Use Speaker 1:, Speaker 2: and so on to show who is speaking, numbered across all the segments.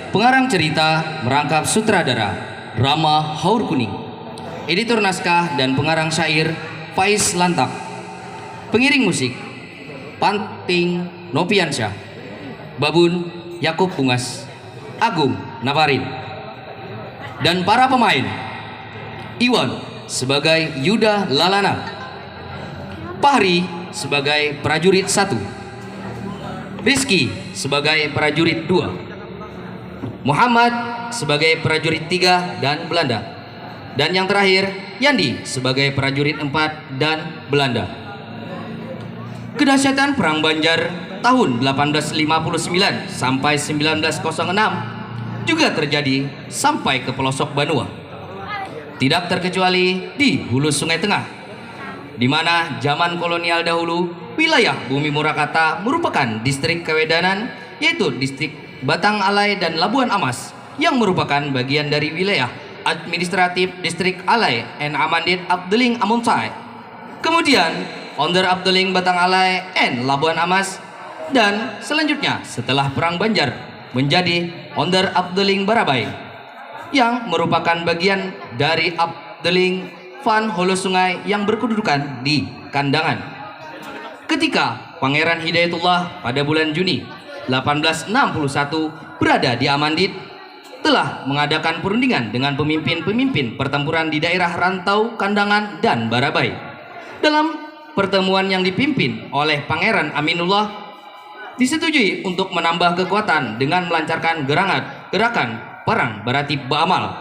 Speaker 1: Pengarang cerita merangkap sutradara Rama Haur Kuning. Editor naskah dan pengarang syair Faiz Lantak. Pengiring musik Panting Nopiansyah, Babun Yakub Bungas, Agung Naparin. Dan para pemain: Iwan sebagai Yuda Lalana, Fahri sebagai prajurit 1, Rizky sebagai prajurit 2, Muhammad sebagai prajurit 3 dan Belanda, dan yang terakhir Yandi sebagai prajurit 4 dan Belanda. Kedahsyatan Perang Banjar tahun 1859 sampai 1906 juga terjadi sampai ke pelosok Banua. Tidak terkecuali di hulu Sungai Tengah, di mana zaman kolonial dahulu wilayah Bumi Murakata merupakan distrik Kewedanan, yaitu distrik Batang Alai dan Labuan Amas, yang merupakan bagian dari wilayah administratif distrik Alai and Amandit Abdeling Amunsai. Kemudian Onder Abdeling Batang Alai and Labuan Amas, dan selanjutnya setelah Perang Banjar menjadi Onder Abdeling Barabai, yang merupakan bagian dari Abdeling Van Hulu Sungai yang berkedudukan di Kandangan. Ketika Pangeran Hidayatullah pada bulan Juni 1861 berada di Amandit, telah mengadakan perundingan dengan pemimpin-pemimpin pertempuran di daerah rantau Kandangan dan Barabai. Dalam pertemuan yang dipimpin oleh Pangeran Aminullah, disetujui untuk menambah kekuatan dengan melancarkan gerakan Perang Baratib Ba'amal.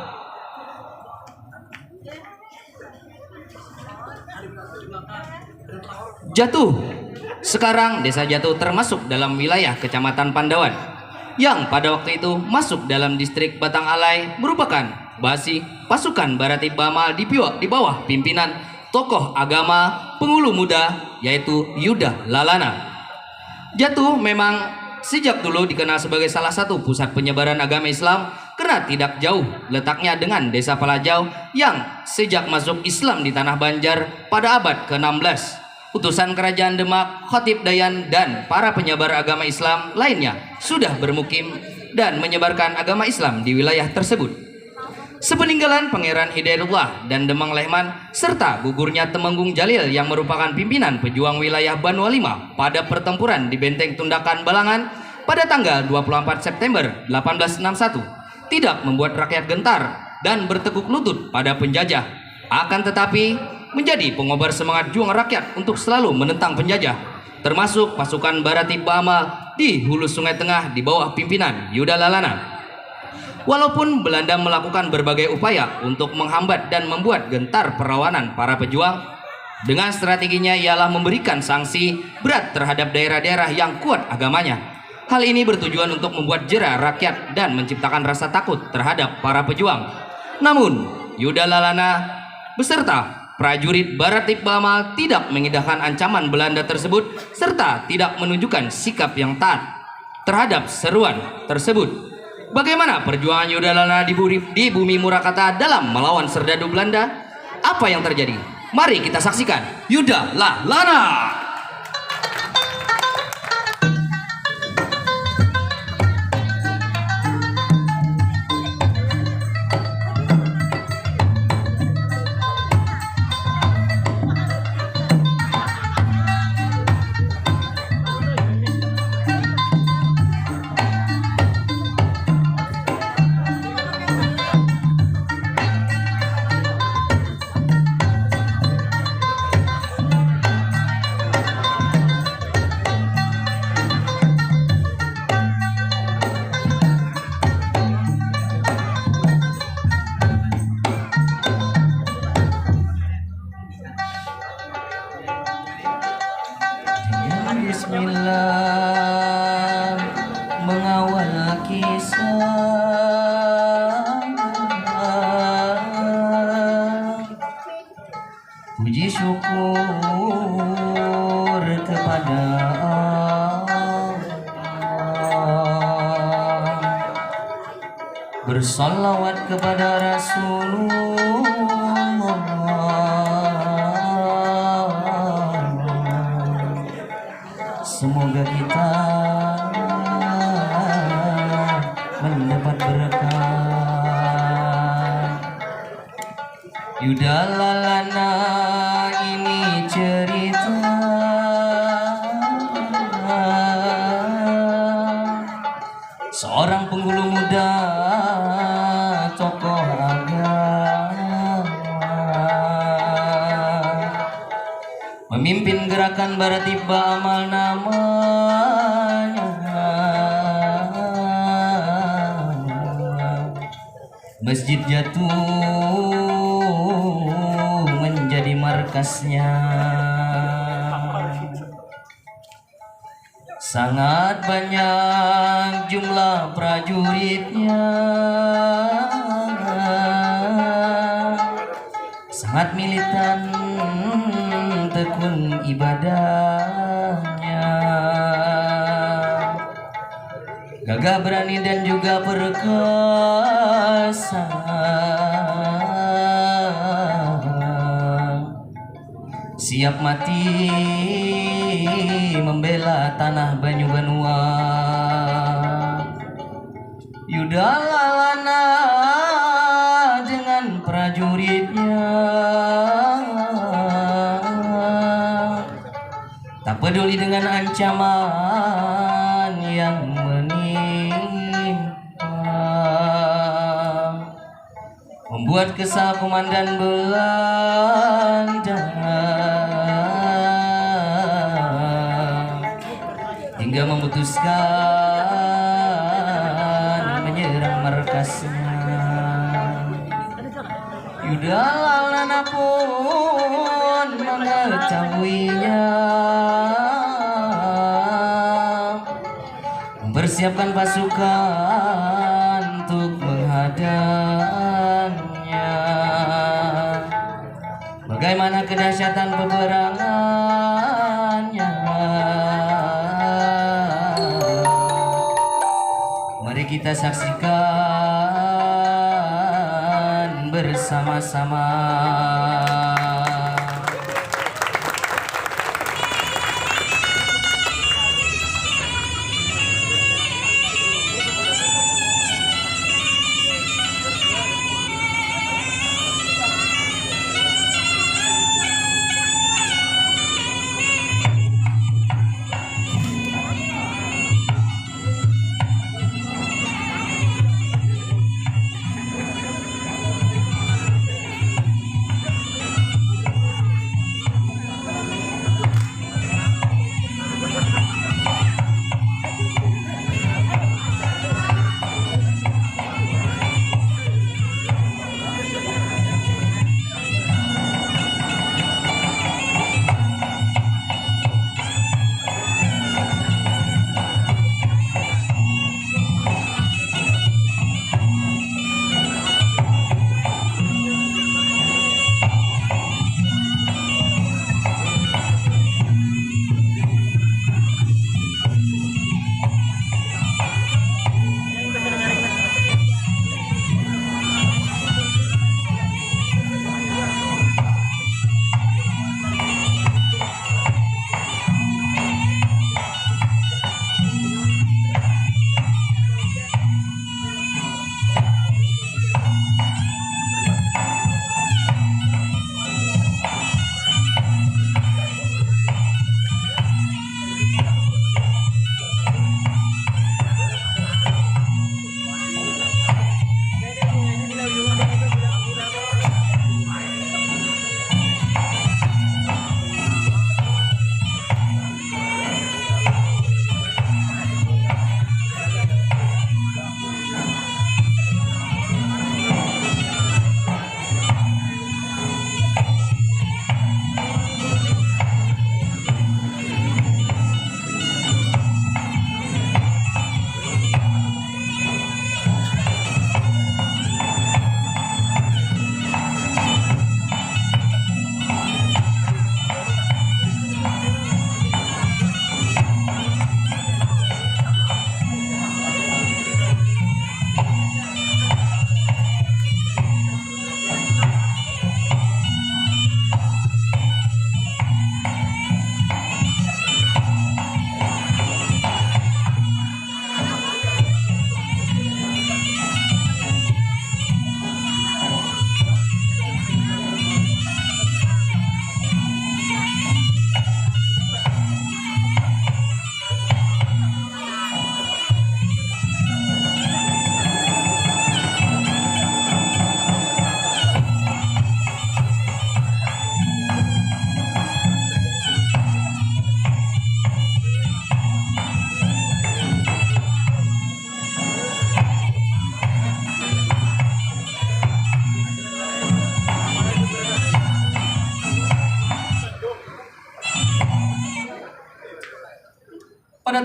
Speaker 1: Jatuh. Sekarang desa Jatuh termasuk dalam wilayah Kecamatan Pandawan, yang pada waktu itu masuk dalam distrik Batang Alai, merupakan basi pasukan Baratib Ba'amal di bawah pimpinan tokoh agama penghulu muda, yaitu Yuda Lalana. Jatuh memang sejak dulu dikenal sebagai salah satu pusat penyebaran agama Islam karena tidak jauh letaknya dengan desa Palajau yang sejak masuk Islam di tanah Banjar pada abad ke-16. Utusan kerajaan Demak, Khatib Dayan, dan para penyebar agama Islam lainnya sudah bermukim dan menyebarkan agama Islam di wilayah tersebut. Sepeninggalan Pangeran Hidayatullah dan Demang Lehman, serta gugurnya Temenggung Jalil yang merupakan pimpinan pejuang wilayah Banua V pada pertempuran di Benteng Tundakan Balangan pada tanggal 24 September 1861, tidak membuat rakyat gentar dan bertekuk lutut pada penjajah. Akan tetapi menjadi pengobar semangat juang rakyat untuk selalu menentang penjajah, termasuk pasukan Baratib Ba'amal di hulu Sungai Tengah di bawah pimpinan Yuda Lalana. Walaupun Belanda melakukan berbagai upaya untuk menghambat dan membuat gentar perlawanan para pejuang, dengan strateginya ialah memberikan sanksi berat terhadap daerah-daerah yang kuat agamanya. Hal ini bertujuan untuk membuat jera rakyat dan menciptakan rasa takut terhadap para pejuang. Namun Yuda Lalana beserta prajurit Baratib Ba'amal tidak mengindahkan ancaman Belanda tersebut, serta tidak menunjukkan sikap yang taat terhadap seruan tersebut. Bagaimana perjuangan Yuda Lalana di Bumi Murakata dalam melawan serdadu Belanda? Apa yang terjadi? Mari kita saksikan Yuda Lalana.
Speaker 2: Bismillah, mengawal kisah. Puji syukur kepada Allah, bersalawat kepada Rasulullah. Semoga kita mendapat berkah. Yudalalana ini cerita seorang penghulu muda tokoh agama memimpin gerakan Baratiba Amal namanya. Masjid jatuh menjadi markasnya. Sangat banyak jumlah prajuritnya, sangat militan tekun ibadahnya, gagah berani dan juga perkasa. Siap mati membela tanah Banyu Banua. Yudalalana dengan prajuritnya tak peduli dengan ancaman yang menimpa, membuat kesal komandan Belanda hingga memutuskan menyerang markasnya. Yudalalana pun mengetahuinya, mempersiapkan pasukan untuk menghadangnya. Bagaimana kedahsyatan peperangannya, mari kita saksikan bersama-sama.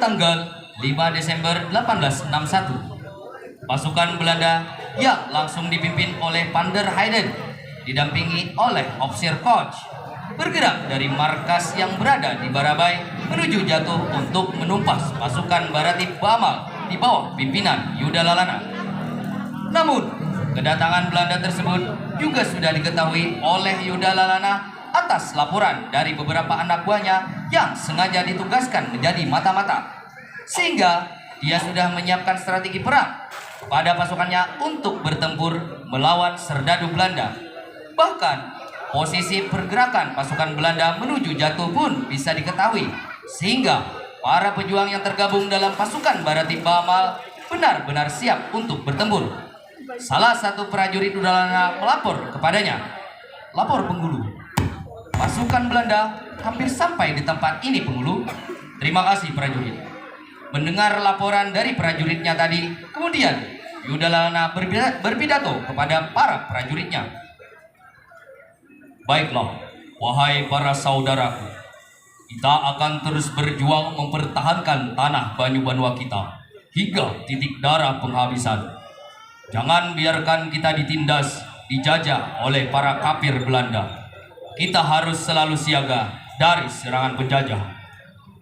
Speaker 1: pada tanggal 5 Desember 1861. Pasukan Belanda yang langsung dipimpin oleh Van der Heyden didampingi oleh officer coach bergerak dari markas yang berada di Barabai menuju Jatuh untuk menumpas pasukan Baratib Baamal di bawah pimpinan Yuda Lalana. Namun, kedatangan Belanda tersebut juga sudah diketahui oleh Yuda Lalana atas laporan dari beberapa anak buahnya yang sengaja ditugaskan menjadi mata-mata, sehingga dia sudah menyiapkan strategi perang pada pasukannya untuk bertempur melawan serdadu Belanda. Bahkan, posisi pergerakan pasukan Belanda menuju Jatuh pun bisa diketahui, sehingga para pejuang yang tergabung dalam pasukan Baratib Baamal benar-benar siap untuk bertempur. Salah satu prajurit Yuda Lalana melapor kepadanya, "Lapor Penghulu, pasukan Belanda hampir sampai di tempat ini, Penghulu." "Terima kasih, prajurit." Mendengar laporan dari prajuritnya tadi, kemudian Yuda Lalana berpidato kepada para prajuritnya. "Baiklah, wahai para saudaraku, kita akan terus berjuang mempertahankan tanah Banyu Banua kita hingga titik darah penghabisan. Jangan biarkan kita ditindas, dijajah oleh para kafir Belanda. Kita harus selalu siaga dari serangan penjajah."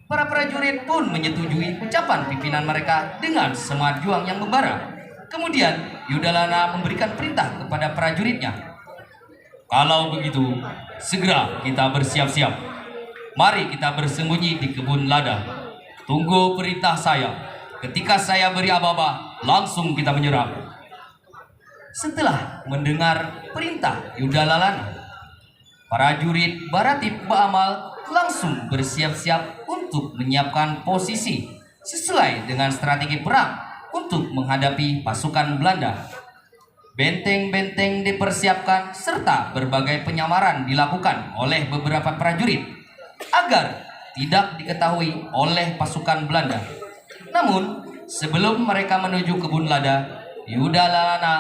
Speaker 1: Para prajurit pun menyetujui ucapan pimpinan mereka dengan semangat juang yang membara. Kemudian Yuda Lalana memberikan perintah kepada prajuritnya, "Kalau begitu, segera kita bersiap-siap. Mari kita bersembunyi di kebun lada. Tunggu perintah saya. Ketika saya beri aba-aba, langsung kita menyerang." Setelah mendengar perintah Yuda Lalana, prajurit Baratib Baamal langsung bersiap-siap untuk menyiapkan posisi sesuai dengan strategi perang untuk menghadapi pasukan Belanda. Benteng-benteng dipersiapkan serta berbagai penyamaran dilakukan oleh beberapa prajurit agar tidak diketahui oleh pasukan Belanda. Namun, sebelum mereka menuju kebun lada, Yuda Lalana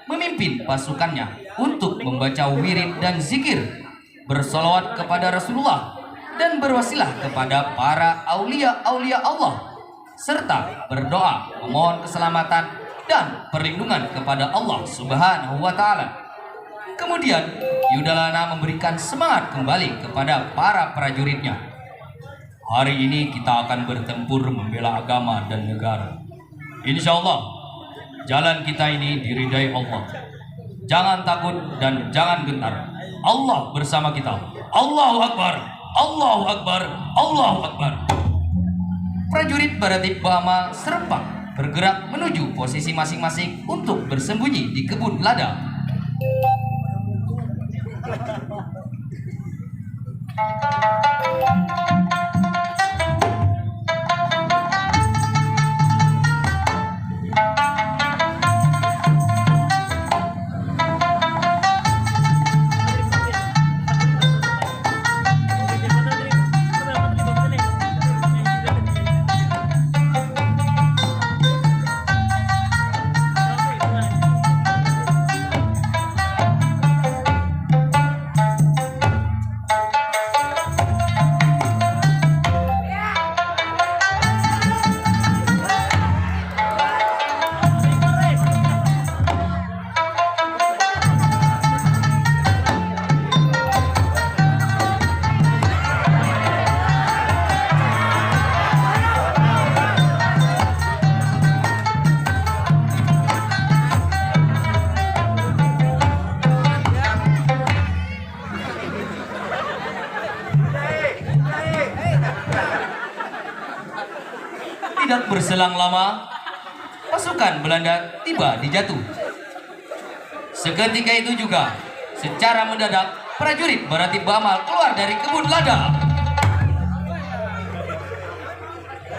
Speaker 1: memimpin pasukannya untuk membaca wirid dan zikir, bersolawat kepada Rasulullah, dan berwasilah kepada para aulia-aulia Allah, serta berdoa memohon keselamatan dan perlindungan kepada Allah Subhanahu wa Ta'ala. Kemudian Yuda Lalana memberikan semangat kembali kepada para prajuritnya. "Hari ini kita akan bertempur membela agama dan negara. Insya Allah jalan kita ini diridai Allah. Jangan takut dan jangan gentar. Allah bersama kita. Allahu Akbar, Allahu Akbar, Allahu Akbar." Prajurit Baratib Baamal serempak bergerak menuju posisi masing-masing untuk bersembunyi di kebun lada. Tidak berselang lama, pasukan Belanda tiba di Jatuh. Seketika itu juga, secara mendadak, prajurit Baratib Baamal keluar dari kebun lada.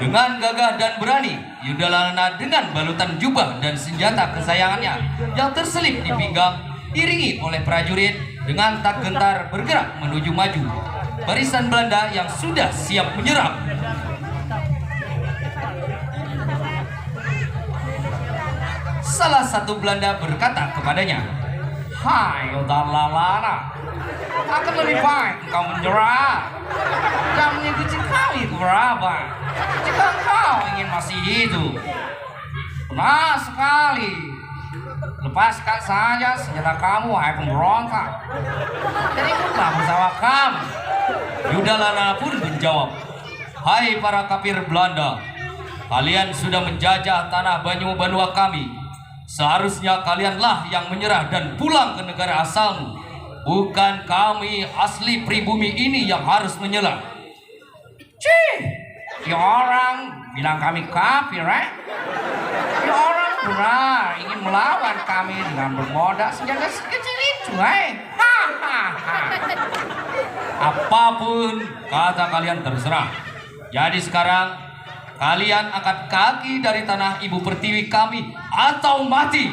Speaker 1: Dengan gagah dan berani, Yuda Lalana dengan balutan jubah dan senjata kesayangannya yang terselip di pinggang, diiringi oleh prajurit dengan tak gentar bergerak menuju maju barisan Belanda yang sudah siap menyerang. Salah satu Belanda berkata kepadanya, "Hai Yuda Lalana, akan lebih baik engkau menyerah dan mengikuti kami ke berapa.
Speaker 2: Jika kau ingin masih hidup, benar sekali. Lepaskan saja senjata kamu, hai pemberontak. Dan ikutlah bersama kami.
Speaker 3: Yudhalana pun menjawab, "Hai para kafir Belanda, kalian sudah menjajah tanah Banyu Banua kami. Seharusnya kalianlah yang menyerah dan pulang ke negara asalmu. Bukan kami asli pribumi ini yang harus menyerah."
Speaker 2: Cih, ya orang bilang kami kafir, Ya orang benar ingin melawan kami dengan bermodal senjata sekecil itu,
Speaker 3: Apapun kata kalian terserah. Jadi sekarang kalian angkat kaki dari tanah ibu pertiwi kami atau mati.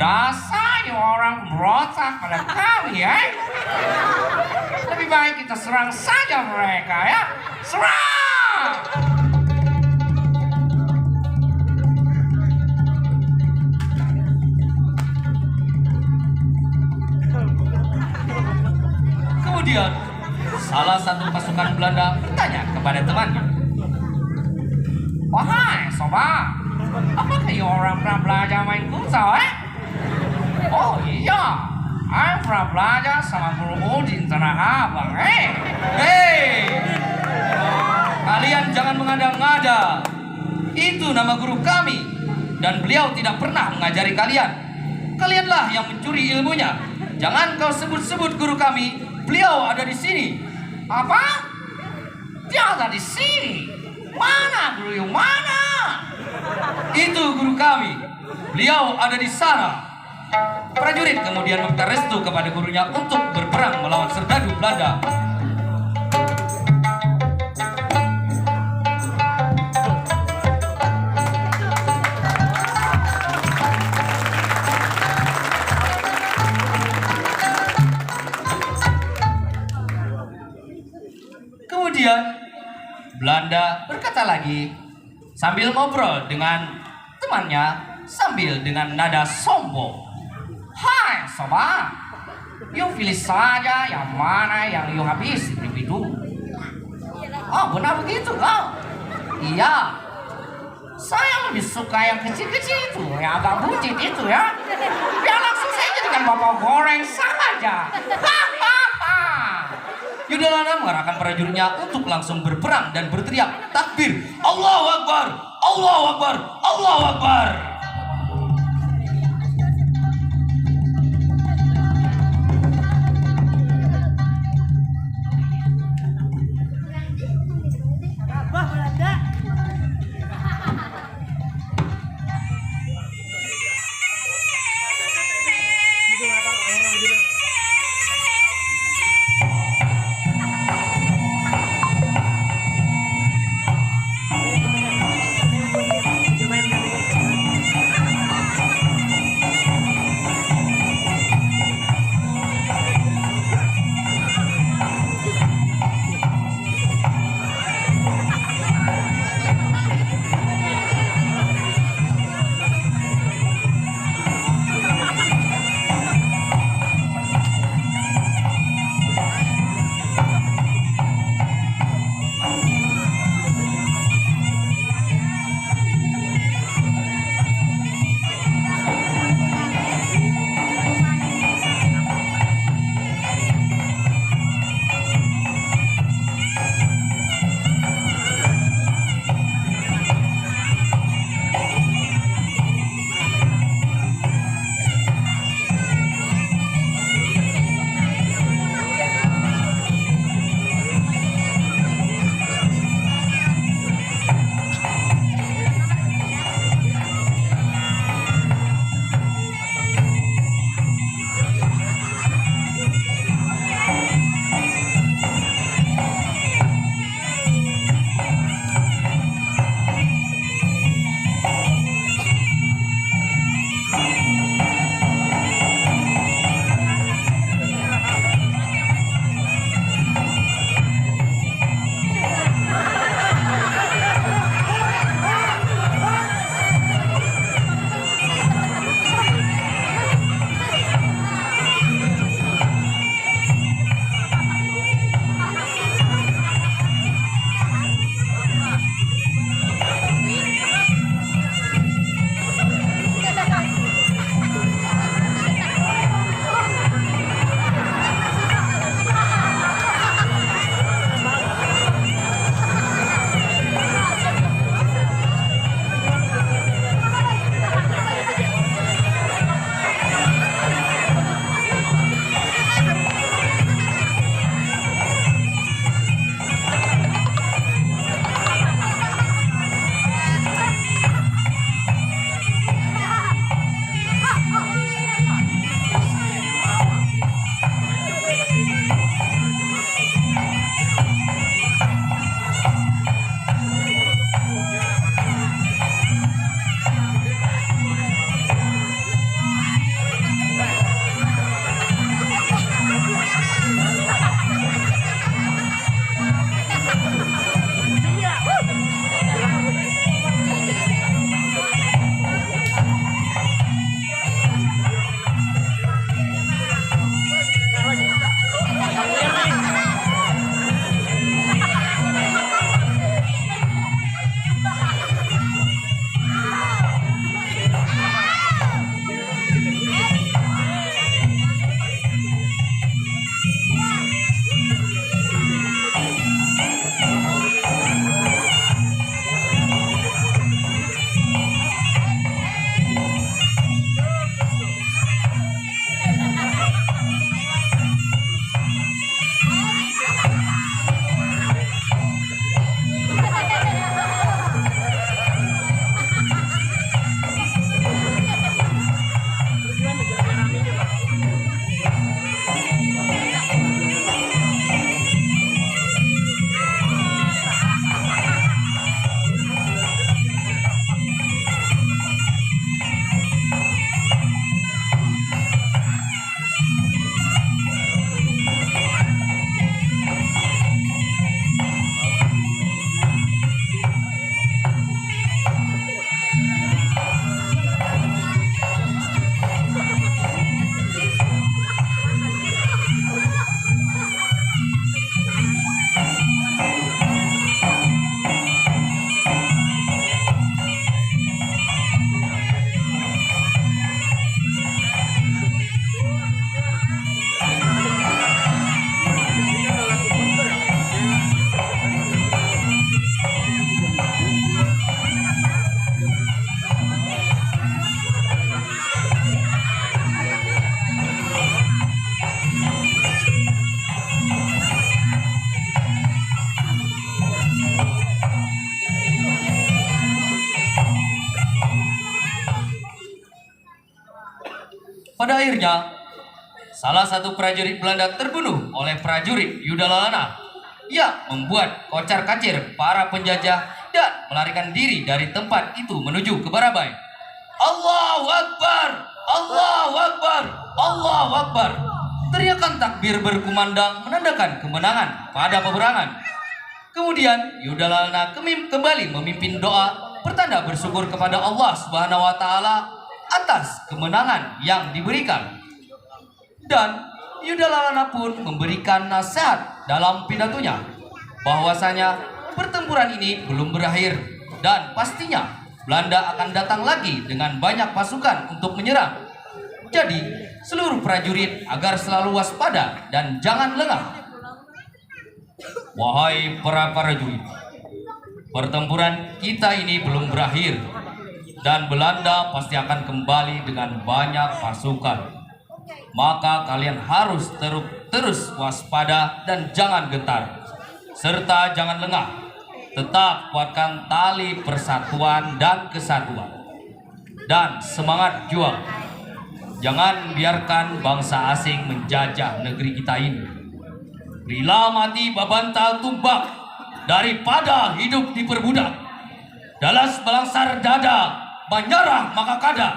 Speaker 2: Dasarnya orang pemberontak pada kami, Lebih baik kita serang saja mereka, ya. Serang!
Speaker 3: Kemudian salah satu pasukan Belanda bertanya kepada temannya,
Speaker 2: Wahai sobat, apakah you orang pernah belajar main futsal, Oh iya, saya pernah belajar sama guru Udin Tanah Abang,
Speaker 3: "Hei, kalian jangan mengada-ngada. Itu nama guru kami dan beliau tidak pernah mengajari kalian. Kalianlah yang mencuri ilmunya. Jangan kau sebut-sebut guru kami. Beliau ada di sini."
Speaker 2: Apa? Dia ada di sini. Mana guru you, mana?
Speaker 3: "Itu guru kami. Beliau ada di sana." Prajurit kemudian meminta restu kepada gurunya untuk berperang melawan serdadu Belanda. Kemudian Belanda berkata lagi sambil ngobrol dengan temannya sambil dengan nada sombong,
Speaker 2: Hai sobat, you pilih saja yang mana yang you habis lebih dulu. Oh benar begitu kau? Iya. Saya lebih suka yang kecil-kecil itu, yang agak buncit itu, ya. Biar langsung saya jadikan bapak goreng saja.
Speaker 3: Yudhalana mengarahkan prajuritnya untuk langsung berperang dan berteriak takbir, Allahu Akbar, Allahu Akbar, Allahu Akbar. Pada akhirnya, salah satu prajurit Belanda terbunuh oleh prajurit Yudalalana yang membuat kocar-kacir para penjajah dan melarikan diri dari tempat itu menuju ke Barabai. Allahu Akbar! Allahu Akbar! Allahu Akbar! Teriakan takbir berkumandang menandakan kemenangan pada peperangan. Kemudian Yudalalana kembali memimpin doa pertanda bersyukur kepada Allah Subhanahu wa taala atas kemenangan yang diberikan. Dan Yudalalana pun memberikan nasihat dalam pidatonya bahwasanya pertempuran ini belum berakhir dan pastinya Belanda akan datang lagi dengan banyak pasukan untuk menyerang. Jadi, seluruh prajurit agar selalu waspada dan jangan lengah. Wahai para prajurit, pertempuran kita ini belum berakhir dan Belanda pasti akan kembali dengan banyak pasukan. Maka kalian harus terus waspada dan jangan gentar, serta jangan lengah. Tetap kuatkan tali persatuan dan kesatuan dan semangat juang. Jangan biarkan bangsa asing menjajah negeri kita ini. Rela mati babantal tumbak daripada hidup diperbudak. Dalas belangsar dada, menyerah maka kada.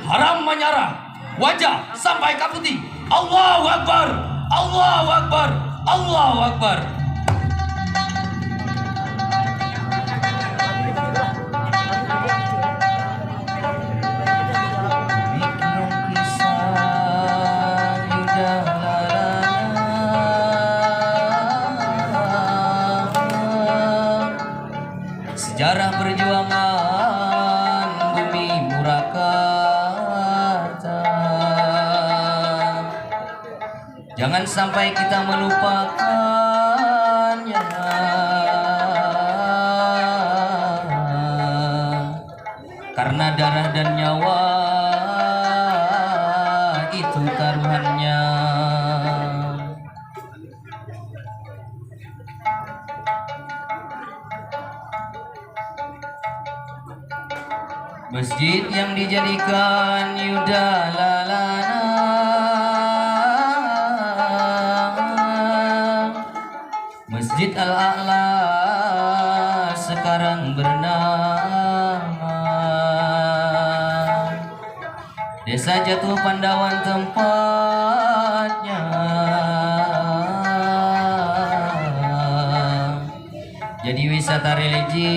Speaker 3: Haram menyerah, wajah sampai kaputi. Allahu Akbar! Allahu Akbar! Allahu Akbar! Sejarah perjuangan bumi Murakata. Jangan sampai kita melupakannya. Karena darah dan nyawa itu taruhannya. Masjid yang dijadikan Yudalalana Masjid Al-A'la sekarang bernama Desa Jatuh Pandawan tempatnya. Jadi wisata religi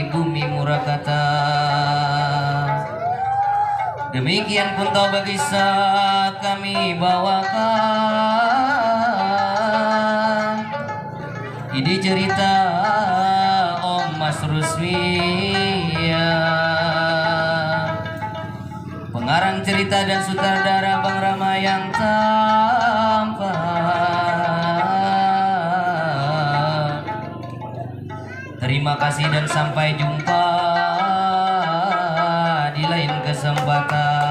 Speaker 3: bumi Murakata. Demikian pun Toba kisah kami bawakan. Ini cerita Om Mas Ruswia, pengarang cerita dan sutradara Bang Rama yang tampan. Terima kasih dan sampai jumpa di lain kesempatan.